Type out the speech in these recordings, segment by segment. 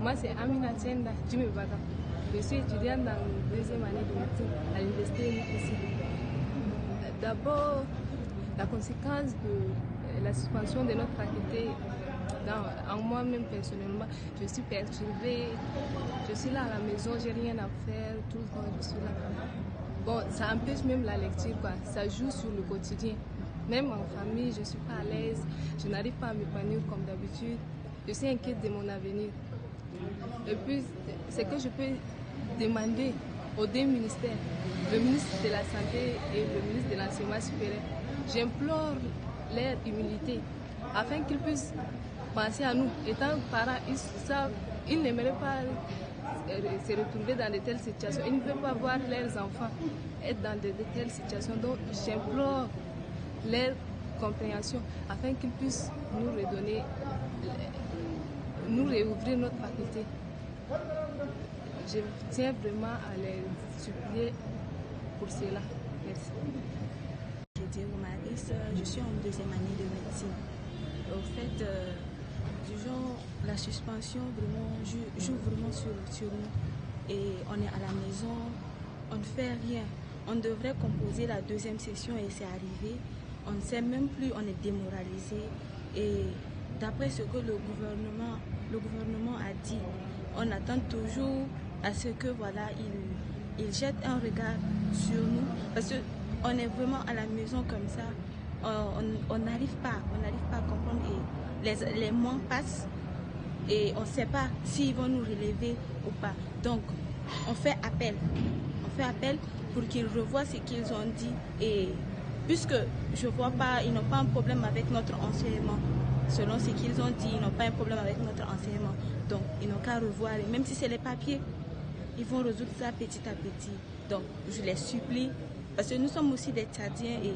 Moi, c'est Amina Tienda Djimibata. Je suis étudiante dans la deuxième année de médecine à l'université ici. D'abord, la conséquence de la suspension de notre faculté, en moi-même personnellement, je suis perturbée. Je suis là à la maison, j'ai rien à faire, tout le temps je suis là. Bon, ça empêche même la lecture, quoi. Ça joue sur le quotidien. Même en famille, je ne suis pas à l'aise, je n'arrive pas à m'épanouir comme d'habitude. Je suis inquiète de mon avenir. Et puis, c'est que je peux demander aux deux ministères, le ministre de la Santé et le ministre de l'Enseignement supérieur. J'implore leur humilité afin qu'ils puissent penser à nous. Étant parents, ils n'aimeraient pas se retrouver dans de telles situations. Ils ne veulent pas voir leurs enfants être dans de telles situations. Donc, j'implore leur compréhension afin qu'ils puissent nous redonner, nous réouvrir notre faculté. Je tiens vraiment à les supplier pour cela. Merci. Je dis Maris, je suis en deuxième année de médecine. Au fait, disons, la suspension vraiment joue vraiment sur nous. Et on est à la maison, on ne fait rien. On devrait composer la deuxième session et c'est arrivé. On ne sait même plus, on est démoralisé. Et d'après ce que le gouvernement a dit, on attend toujours à ce que voilà, il jette un regard sur nous. Parce qu'on est vraiment à la maison comme ça. On n'arrive pas à comprendre. Et les mois passent et on ne sait pas s'ils vont nous relever ou pas. Donc, on fait appel pour qu'ils revoient ce qu'ils ont dit. Et puisque je ne vois pas, ils n'ont pas un problème avec notre enseignement. Selon ce qu'ils ont dit, ils n'ont pas un problème avec notre enseignement. Donc, ils n'ont qu'à revoir. Et même si c'est les papiers, ils vont résoudre ça petit à petit. Donc, je les supplie, parce que nous sommes aussi des Tchadiens et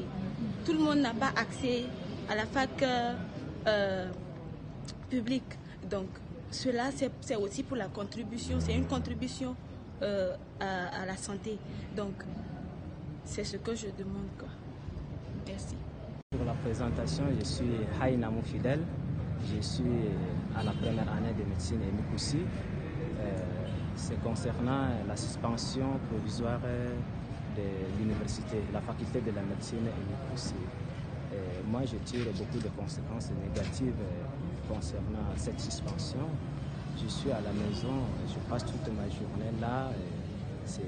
tout le monde n'a pas accès à la fac publique. Donc, cela, c'est aussi pour la contribution. C'est une contribution à la santé. Donc, c'est ce que je demande, quoi. Merci. Pour la présentation, je suis Haïnamou Fidèle. Je suis à la première année de médecine et Mikoussi. C'est concernant la suspension provisoire de l'université, la faculté de la médecine et Mikoussi. Moi, je tire beaucoup de conséquences négatives concernant cette suspension. Je suis à la maison, je passe toute ma journée là. C'est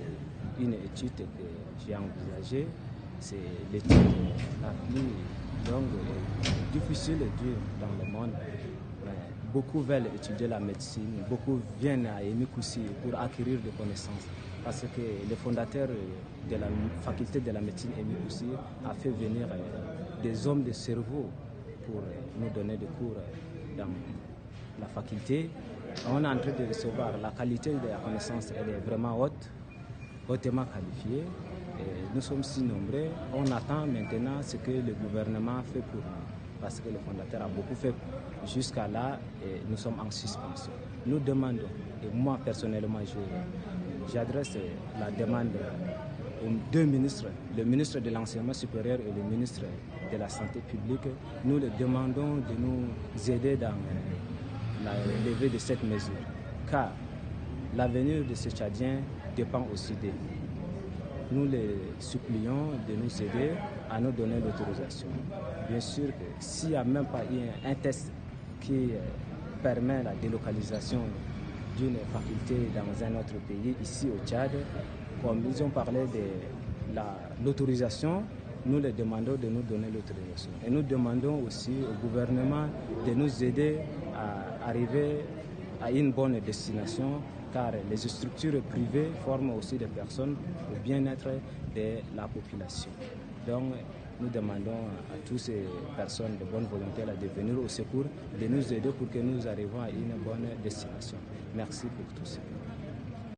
une étude que j'ai envisagée. C'est l'étude la plus longue et difficile et dure dans le monde. Beaucoup veulent étudier la médecine, beaucoup viennent à Mikoussi pour acquérir des connaissances. Parce que le fondateur de la faculté de la médecine Mikoussi a fait venir des hommes de cerveau pour nous donner des cours dans la faculté. On est en train de recevoir, la qualité de la connaissance elle est vraiment haute, hautement qualifiée. Et nous sommes si nombreux, on attend maintenant ce que le gouvernement fait pour nous. Parce que le fondateur a beaucoup fait jusqu'à là et nous sommes en suspension. Nous demandons, et moi personnellement j'adresse la demande aux deux ministres, le ministre de l'Enseignement supérieur et le ministre de la Santé publique. Nous les demandons de nous aider dans la levée de cette mesure, car l'avenir de ces Tchadiens dépend aussi d'eux. Nous les supplions de nous aider à nous donner l'autorisation. Bien sûr que s'il n'y a même pas un test qui permet la délocalisation d'une faculté dans un autre pays, ici au Tchad, comme ils ont parlé de l'autorisation, nous les demandons de nous donner l'autorisation. Et nous demandons aussi au gouvernement de nous aider à arriver à une bonne destination, car les structures privées forment aussi des personnes au bien-être de la population. Donc, nous demandons à toutes ces personnes de bonne volonté là, de venir au secours, de nous aider pour que nous arrivions à une bonne destination. Merci pour tout ça.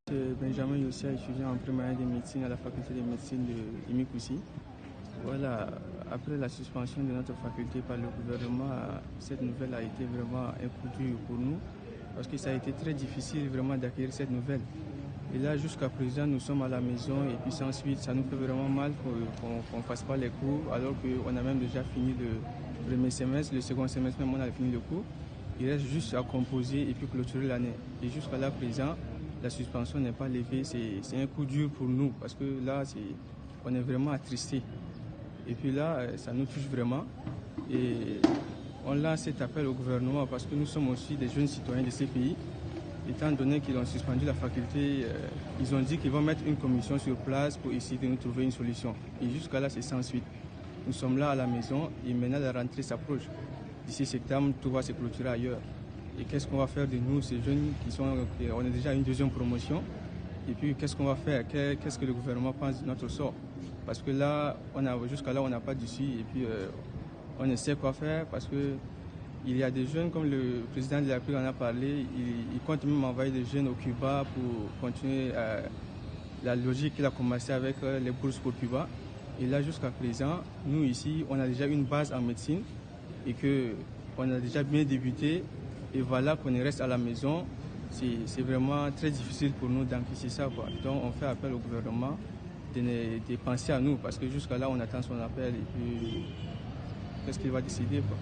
Je suis Benjamin Yossia, étudiant en première année de médecine à la faculté de médecine de Mikoussi. Voilà, après la suspension de notre faculté par le gouvernement, cette nouvelle a été vraiment un coup dur pour nous, parce que ça a été très difficile vraiment d'acquérir cette nouvelle. Et là, jusqu'à présent, nous sommes à la maison et puis ensuite, ça nous fait vraiment mal qu'on ne fasse pas les cours, alors qu'on a même déjà fini le premier semestre, le second semestre même, on a fini le cours. Il reste juste à composer et puis clôturer l'année. Et jusqu'à là présent, la suspension n'est pas levée. C'est un coup dur pour nous parce que là, on est vraiment attristés. Et puis là, ça nous touche vraiment. Et on lance cet appel au gouvernement parce que nous sommes aussi des jeunes citoyens de ces pays. Étant donné qu'ils ont suspendu la faculté, ils ont dit qu'ils vont mettre une commission sur place pour essayer de nous trouver une solution. Et jusqu'à là, c'est sans suite. Nous sommes là à la maison et maintenant la rentrée s'approche. D'ici septembre, tout va se clôturer ailleurs. Et qu'est-ce qu'on va faire de nous, ces jeunes on est déjà à une deuxième promotion. Et puis, qu'est-ce qu'on va faire? Qu'est-ce que le gouvernement pense de notre sort? Parce que là, jusqu'à là, on n'a pas d'issue. Et puis, on ne sait quoi faire parce que il y a des jeunes, comme le président de la République en a parlé, il compte même envoyer des jeunes au Cuba pour continuer la logique qu'il a commencé avec les bourses pour Cuba. Et là, jusqu'à présent, nous ici, on a déjà une base en médecine et qu'on a déjà bien débuté. Et voilà qu'on reste à la maison. C'est vraiment très difficile pour nous d'encaisser ça, quoi. Donc, on fait appel au gouvernement de penser à nous parce que jusqu'à là, on attend son appel et puis qu'est-ce qu'il va décider, quoi.